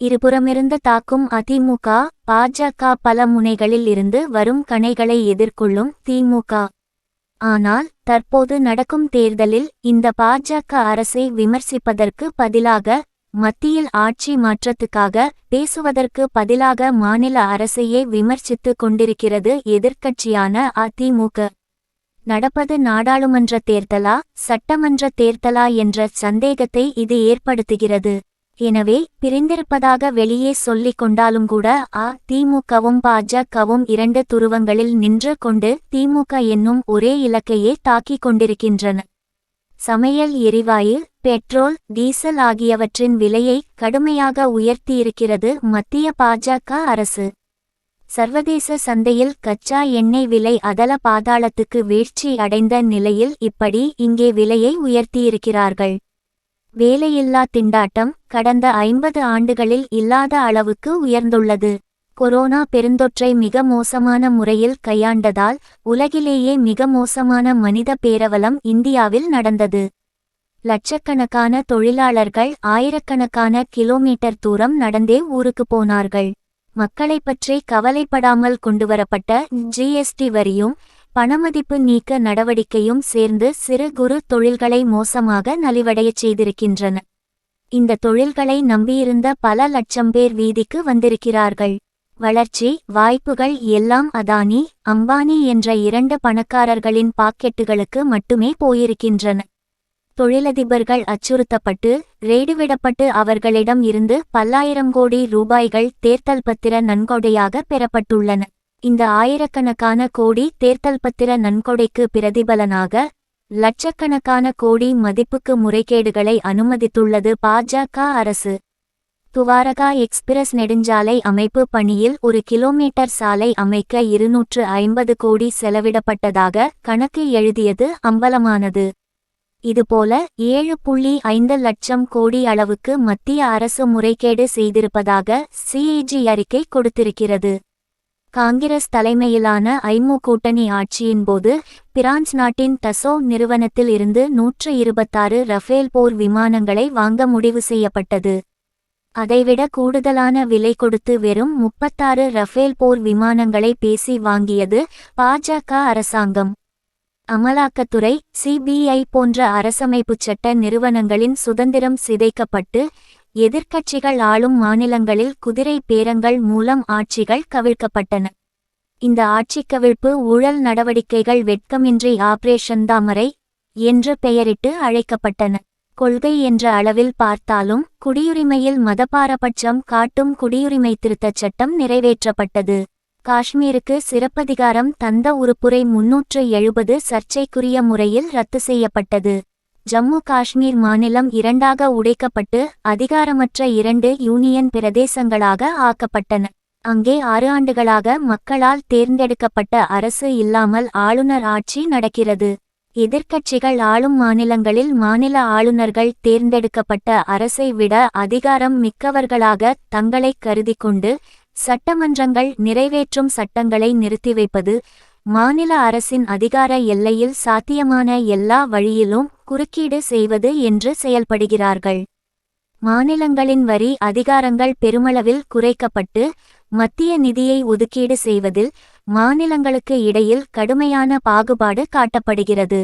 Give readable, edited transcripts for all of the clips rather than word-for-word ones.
இருபுறமிருந்து தாக்கும் அதிமுக, பாஜக பல முனைகளில் இருந்து வரும் கணைகளை எதிர்கொள்ளும் திமுக. ஆனால் தற்போது நடக்கும் தேர்தலில் இந்த பாஜக அரசை விமர்சிப்பதற்கு பதிலாக, மத்தியில் ஆட்சி மாற்றத்துக்காக பேசுவதற்கு பதிலாக மாநில அரசையே விமர்சித்து கொண்டிருக்கிறது எதிர்க்கட்சியான அதிமுக. நடப்பது நாடாளுமன்ற தேர்தலா, சட்டமன்ற தேர்தலா என்ற சந்தேகத்தை இது ஏற்படுத்துகிறது. எனவே பிரிந்திருப்பதாக வெளியே சொல்லிக் கொண்டாலும் கூட அதிமுகவும் பாஜகவும் இரண்டு துருவங்களில் நின்று கொண்டு திமுக என்னும் ஒரே இலக்கையே தாக்கிக் கொண்டிருக்கின்றன. சமையல் எரிவாயு, பெட்ரோல், டீசல் ஆகியவற்றின் விலையை கடுமையாக உயர்த்தியிருக்கிறது மத்திய பாஜக அரசு. சர்வதேச சந்தையில் கச்சா எண்ணெய் விலை அதல பாதாளத்துக்கு வீழ்ச்சி அடைந்த நிலையில் இப்படி இங்கே விலையை உயர்த்தியிருக்கிறார்கள். வேலையில்லா திண்டாட்டம் கடந்த 50 ஆண்டுகளில் இல்லாத அளவுக்கு உயர்ந்துள்ளது. கொரோனா பெருந்தொற்றை மிக மோசமான முறையில் கையாண்டதால் உலகிலேயே மிக மோசமான மனித பேரவலம் இந்தியாவில் நடந்தது. லட்சக்கணக்கான தொழிலாளர்கள் ஆயிரக்கணக்கான கிலோமீட்டர் தூரம் நடந்தே ஊருக்கு போனார்கள். மக்களை பற்றி கவலைப்படாமல் கொண்டுவரப்பட்ட ஜிஎஸ்டி வரியும் பணமதிப்பு நீக்க நடவடிக்கையும் சேர்ந்து சிறு குறு தொழில்களை மோசமாக நலிவடையச் செய்திருக்கின்றன. இந்த தொழில்களை நம்பியிருந்த பல லட்சம் பேர் வீதிக்கு வந்திருக்கிறார்கள். வளர்ச்சி வாய்ப்புகள் எல்லாம் அதானி, அம்பானி என்ற இரண்டு பணக்காரர்களின் பாக்கெட்டுகளுக்கு மட்டுமே போயிருக்கின்றன. தொழிலதிபர்கள் அச்சுறுத்தப்பட்டு ரெய்டுவிடப்பட்டு அவர்களிடம் இருந்து பல்லாயிரம் கோடி ரூபாய்கள் தேர்தல் பத்திர நன்கொடையாக பெறப்பட்டுள்ளன. இந்த ஆயிரக்கணக்கான கோடி தேர்தல் பத்திர நன்கொடைக்கு பிரதிபலனாக லட்சக்கணக்கான கோடி மதிப்புக்கு முறைகேடுகளை அனுமதித்துள்ளது பாஜக அரசு. துவாரகா எக்ஸ்பிரஸ் நெடுஞ்சாலை அமைப்பு பணியில் 1 கிலோமீட்டர் சாலை அமைக்க 250 கோடி செலவிடப்பட்டதாக கணக்கு எழுதியது அம்பலமானது. இதுபோல 7.5 லட்சம் கோடி அளவுக்கு மத்திய அரசு முறைகேடு செய்திருப்பதாக சிஏஜி அறிக்கை கொடுத்திருக்கிறது. காங்கிரஸ் தலைமையிலான ஐமு கூட்டணி ஆட்சியின்போது பிரான்ஸ் நாட்டின் டசோ நிறுவனத்தில் இருந்து 126 ரஃபேல் போர் விமானங்களை வாங்க முடிவு செய்யப்பட்டது. அதைவிட கூடுதலான விலை கொடுத்து வெறும் 36 ரஃபேல் போர் விமானங்களை பேசி வாங்கியது பாஜக அரசாங்கம். அமலாக்கத்துறை, சிபிஐ போன்ற அரசமைப்புச் சட்ட நிறுவனங்களின் சுதந்திரம் சிதைக்கப்பட்டு எதிர்க்கட்சிகள் ஆளும் மாநிலங்களில் குதிரை பேரங்கள் மூலம் ஆட்சிகள் கவிழ்க்கப்பட்டன. இந்த ஆட்சிக்கவிழ்ப்பு ஊழல் நடவடிக்கைகள் வெட்கமின்றி ஆபரேஷன் தாமரை என்று பெயரிட்டு அழைக்கப்பட்டன. கொள்கை என்ற அளவில் பார்த்தாலும் குடியுரிமையில் மதபாரபட்சம் காட்டும் குடியுரிமை திருத்தச் சட்டம் நிறைவேற்றப்பட்டது. காஷ்மீருக்கு சிறப்பதிகாரம் தந்த உறுப்புரை 370 சர்ச்சைக்குரிய முறையில் ரத்து செய்யப்பட்டது. ஜம்மு காஷ்மீர் மாநிலம் இரண்டாக உடைக்கப்பட்டு அதிகாரமற்ற 2 யூனியன் பிரதேசங்களாக ஆக்கப்பட்டன. அங்கே 6 ஆண்டுகளாக மக்களால் தேர்ந்தெடுக்கப்பட்ட அரசு இல்லாமல் ஆளுநர் ஆட்சி நடக்கிறது. எதிர்க்கட்சிகள் ஆளும் மாநிலங்களில் மாநில ஆளுநர்கள் தேர்ந்தெடுக்கப்பட்ட அரசை விட அதிகாரம் மிக்கவர்களாக தங்களை கருதி கொண்டு சட்டமன்றங்கள் நிறைவேற்றும் சட்டங்களை நிறுத்தி வைப்பது, மாநில அரசின் அதிகார எல்லையில் சாத்தியமான எல்லா வழியிலும் குறுக்கீடு செய்வது என்று செயல்படுகிறார்கள். மாநிலங்களின் வரி அதிகாரங்கள் பெருமளவில் குறைக்கப்பட்டு மத்திய நிதியை ஒதுக்கீடு செய்வதில் மாநிலங்களுக்கு இடையில் கடுமையான பாகுபாடு காட்டப்படுகிறது.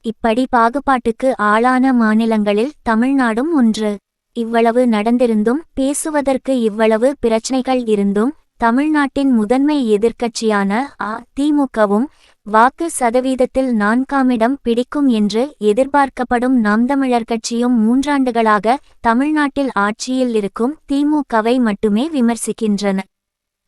இப்படி பாகுபாட்டுக்கு ஆளான மாநிலங்களில் தமிழ்நாடும் ஒன்று. இவ்வளவு நடந்திருந்தும் பேசுவதற்கு இவ்வளவு பிரச்சனைகள் இருந்தும் தமிழ்நாட்டின் முதன்மை எதிர்க்கட்சியான அதிமுகவும் வாக்கு சதவீதத்தில் 4ஆம் இடம் பிடிக்கும் என்று எதிர்பார்க்கப்படும் நாம் தமிழர் கட்சியும் 3 ஆண்டுகளாக தமிழ்நாட்டில் ஆட்சியில் இருக்கும் திமுகவை மட்டுமே விமர்சிக்கின்றன.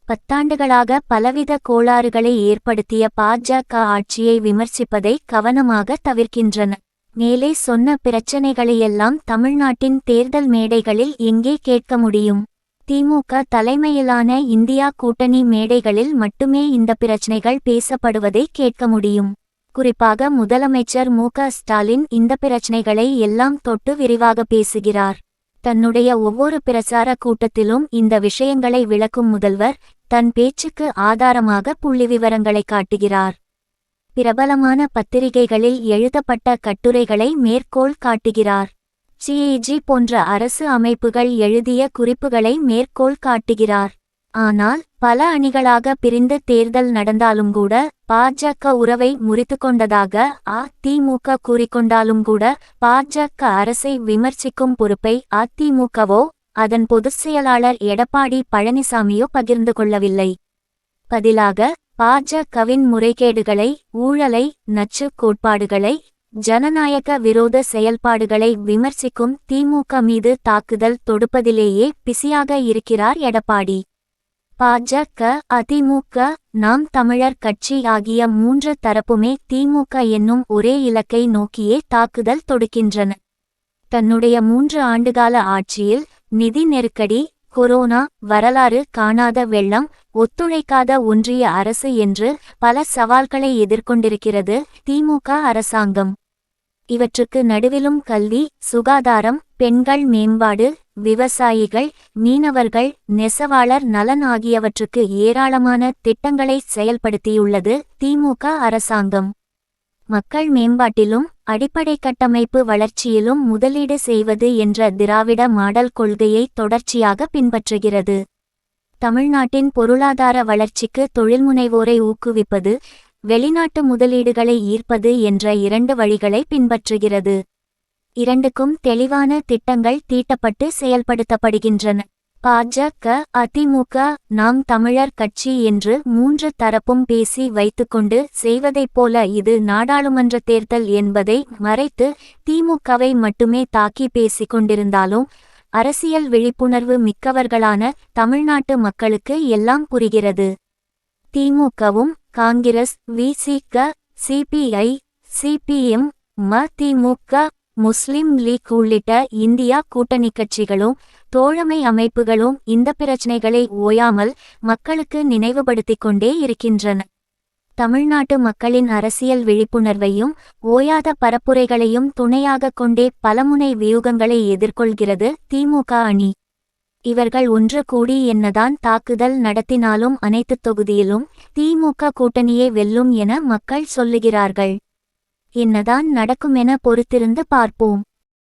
10 ஆண்டுகளாக பலவித கோளாறுகளை ஏற்படுத்திய பாஜக ஆட்சியை விமர்சிப்பதை கவனமாக தவிர்க்கின்றன. மேலே சொன்ன பிரச்சனைகளையெல்லாம் தமிழ்நாட்டின் தேர்தல் மேடைகளில் எங்கே கேட்க முடியும்? திமுக தலைமையிலான இந்தியா கூட்டணி மேடைகளில் மட்டுமே இந்த பிரச்சனைகள் பேசப்படுவதை கேட்க முடியும். குறிப்பாக முதலமைச்சர் மு.க. ஸ்டாலின் இந்த பிரச்சனைகளை எல்லாம் தொட்டு விரிவாக பேசுகிறார். தன்னுடைய ஒவ்வொரு பிரச்சார கூட்டத்திலும் இந்த விஷயங்களை விளக்கும் முதல்வர் தன் பேச்சுக்கு ஆதாரமாக புள்ளிவிவரங்களை காட்டுகிறார். பிரபலமான பத்திரிகைகளில் எழுதப்பட்ட கட்டுரைகளை மேற்கோள் காட்டுகிறார். சிஏஜி போன்ற அரசு அமைப்புகள் எழுதிய குறிப்புகளை மேற்கோள் காட்டுகிறார். ஆனால் பல அணிகளாக பிரிந்து தேர்தல் நடந்தாலும் கூட பாஜக உறவை முறித்துக்கொண்டதாக அதிமுக கூறிக்கொண்டாலும் கூட பாஜக அரசை விமர்சிக்கும் பொறுப்பை அதிமுகவோ அதன் பொதுச் செயலாளர் எடப்பாடி பழனிசாமியோ பகிர்ந்து கொள்ளவில்லை. பதிலாக பாஜகவின் முறைகேடுகளை, ஊழலை, நச்சு கோட்பாடுகளை, ஜனநாயக விரோத செயல்பாடுகளை விமர்சிக்கும் திமுக மீது தாக்குதல் தொடுப்பதிலேயே பிஸியாக இருக்கிறார் எடப்பாடி. பாஜக, அதிமுக, நாம் தமிழர் கட்சி ஆகிய மூன்று தரப்புமே திமுக என்னும் ஒரே இலக்கை நோக்கியே தாக்குதல் தொடுக்கின்றன. தன்னுடைய 3 ஆண்டுகால ஆட்சியில் நிதி நெருக்கடி, கொரோனா, வரலாறு காணாத வெள்ளம், ஒத்துழைக்காத ஒன்றிய அரசு என்று பல சவால்களை எதிர்கொண்டிருக்கிறது திமுக அரசாங்கம். இவற்றுக்கு நடுவிலும் கல்வி, சுகாதாரம், பெண்கள் மேம்பாடு, விவசாயிகள், மீனவர்கள், நெசவாளர் நலன் ஆகியவற்றுக்கு ஏராளமான திட்டங்களை செயல்படுத்தியுள்ளது திமுக அரசாங்கம். மக்கள் மேம்பாட்டிலும் அடிப்படை கட்டமைப்பு வளர்ச்சியிலும் முதலீடு செய்வது என்ற திராவிட மாடல் கொள்கையை தொடர்ச்சியாக பின்பற்றுகிறது. தமிழ்நாட்டின் பொருளாதார வளர்ச்சிக்கு தொழில்முனைவோரை ஊக்குவிப்பது, வெளிநாட்டு முதலீடுகளை ஈர்ப்பது என்ற 2 வழிகளை பின்பற்றுகிறது. இரண்டுக்கும் தெளிவான திட்டங்கள் தீட்டப்பட்டு செயல்படுத்தப்படுகின்றன. பாஜக, அதிமுக, நாம் தமிழர் கட்சி என்று 3 தரப்பும் பேசி வைத்துக்கொண்டு செய்வதைப் போல இது நாடாளுமன்ற தேர்தல் என்பதை மறைத்து திமுகவை மட்டுமே தாக்கி பேசிக் கொண்டிருந்தாலும் அரசியல் விழிப்புணர்வு மிக்கவர்களான தமிழ்நாட்டு மக்களுக்கு எல்லாம் புரிகிறது. திமுகவும் காங்கிரஸ், விசிக, சிபிஐ, சிபிஎம், மதிமுக, முஸ்லிம் லீக் உள்ளிட்ட இந்தியா கூட்டணி கட்சிகளும் தோழமை அமைப்புகளும் இந்த பிரச்சினைகளை ஓயாமல் மக்களுக்கு நினைவுபடுத்திக் கொண்டே இருக்கின்றன. தமிழ்நாட்டு மக்களின் அரசியல் விழிப்புணர்வையும் ஓயாத பரப்புரைகளையும் துணையாக கொண்டே பலமுனை வியூகங்களை எதிர்கொள்கிறது திமுக அணி. இவர்கள் ஒன்று கூடி என்னதான் தாக்குதல் நடத்தினாலும் அனைத்து தொகுதியிலும் திமுக கூட்டணியே வெல்லும் என மக்கள் சொல்லுகிறார்கள். என்னதான் நடக்குமென பொறுத்திருந்து பார்ப்போம்.